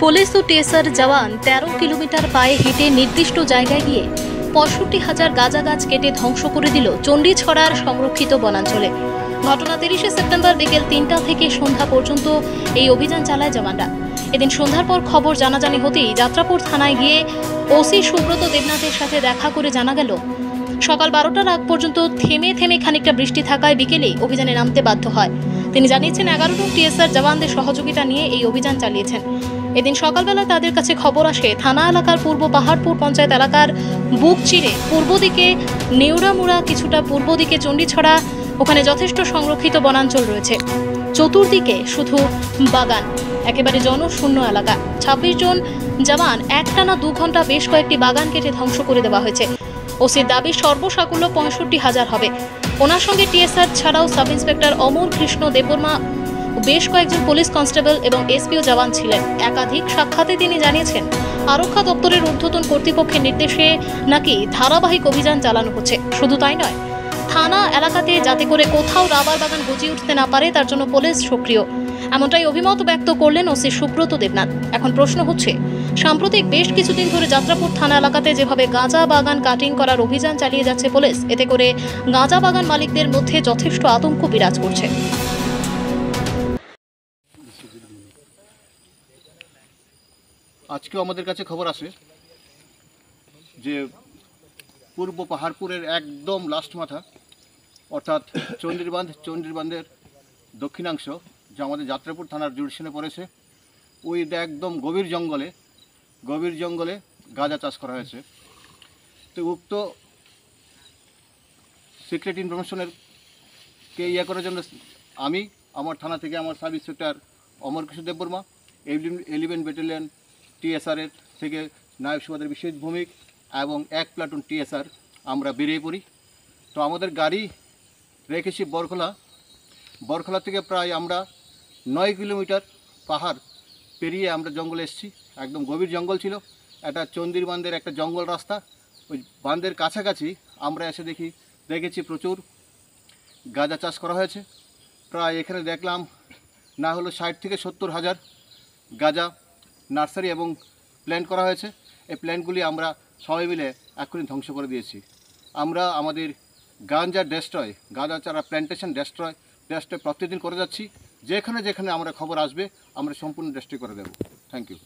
Police ও TSR জওয়ান 13 kilometre পায়ে হেঁটে নির্দিষ্ট জায়গায় গিয়ে 65,000 গাঁজা গাছ কেটে ধ্বংস করে দিল চণ্ডীছড়ার সংরক্ষিত বনাঞ্চলে। ঘটনা 30 সেপ্টেম্বর বিকেল 3টা থেকে সন্ধ্যা পর্যন্ত এই অভিযান চালায় জওয়ানরা। এদিন সন্ধ্যার পর খবর জানাজানি হতেই যাত্রাপুর থানায় গিয়ে ওসি সুব্রত দেবনাথের সাথে দেখা করে জানা গেল সকাল 12টার আগ পর্যন্ত থেমে থেমে খানিকটা বৃষ্টি থাকায় বিকেলেই অভিযানে নামতে বাধ্য হয়। তিনি জানিয়েছেন 11 জন টিএসআর জওয়ানদের সহযোগিতা নিয়ে এই অভিযান চালিয়েছেন। এদিন সকালবেলা তাদের কাছে খবর আসে থানা এলাকার পূর্ব পাহাড়পুর পঞ্চায়েত এলাকার বুক চিরে পূর্ব দিকে নেউড়ামুড়া, কিছুটা পূর্ব দিকে চণ্ডীছড়া, ওখানে যথেষ্ট সংরক্ষিত বনাঞ্চল রয়েছে। চতুর্দিকে শুধু বাগান, একেবারে জনশূন্য এলাকা। 26 জন জওয়ান একটানা 2 ঘন্টা বেশ কয়েকটি বাগান কেটে ধ্বংস করে দেওয়া হয়েছে। ওসির দাবি সর্বসাকুল্য 65,000 হবে। ওনার সঙ্গে টিএসআর ছাড়াও সাব ইন্সপেক্টর অমর কৃষ্ণ দেববর্মা, বেশ কয়েকজন পুলিশ কনস্টেবল এবং এসপিও জওয়ান ছিলেন। একাধিক সাক্ষাতে তিনি জানিয়েছেন আরক্ষা দপ্তরের ঊর্ধ্বতন কর্তৃপক্ষের নির্দেশে নাকি ধারাবাহিক অভিযান চালানো হচ্ছে। শুধু তাই নয়, থানা এলাকাতে যাতে করে কোথাও রাবার বাগান গজিয়ে উঠতে না পারে তার জন্য পুলিশ সক্রিয়, এমনটাই অভিমত ব্যক্ত করলেন ওসি সুব্রত দেবনাথ। এখন প্রশ্ন হচ্ছে, সাম্প্রতিক বেশ কিছুদিন ধরে যাত্রাপুর থানা এলাকাতে যেভাবে গাঁজা বাগান কাটিং করার অভিযান চালিয়ে যাচ্ছে পুলিশ, এতে করে গাঁজা বাগান মালিকদের মধ্যে যথেষ্ট আতঙ্ক বিরাজ করছে। আজকেও আমাদের কাছে খবর আসে যে পূর্ব পাহাড়পুরের একদম লাস্ট মাথা, অর্থাৎ চণ্ডীরবাঁধের দক্ষিণাংশ, যা আমাদের যাত্রাপুর থানার জুডিশনে পড়েছে, ওই একদম গভীর জঙ্গলে গাঁজা চাষ করা হয়েছে। তো উক্ত সিক্রেট ইনফরমেশনের করার জন্য আমি আমার থানা থেকে আমার সাব ইন্সপেক্টর অমর কৃষ্ণ দেববর্মা, 11 ব্যাটালিয়ন টিএসআরের থেকে নায়ব সুবাদের বিশেষ ভূমিক এবং 1 প্লাটুন টিএসআর আমরা বেরিয়ে পড়ি। তো আমাদের গাড়ি রেখেছি বরখলা থেকে প্রায় আমরা 9 কিলোমিটার পাহাড় পেরিয়ে আমরা জঙ্গলে এসেছি। একদম গভীর জঙ্গল ছিল, এটা চণ্ডীরবাঁধের একটা জঙ্গল রাস্তা। ওই বাঁধের কাছাকাছি আমরা এসে দেখেছি প্রচুর গাঁজা চাষ করা হয়েছে। প্রায় এখানে দেখলাম না হলো 60 থেকে 70,000 গাঁজা নার্সারি এবং প্ল্যান্ট করা হয়েছে। এই প্ল্যান্টগুলি আমরা সবাই মিলে এক্ষুনি ধ্বংস করে দিয়েছি। আমরা আমাদের গাঁজা চারা প্ল্যান্টেশন ডেস্ট্রয় প্রতিদিন করে যাচ্ছি। যেখানে আমরা খবর আসবে আমরা সম্পূর্ণ ডেস্ট্রয় করে দেব। Thank you.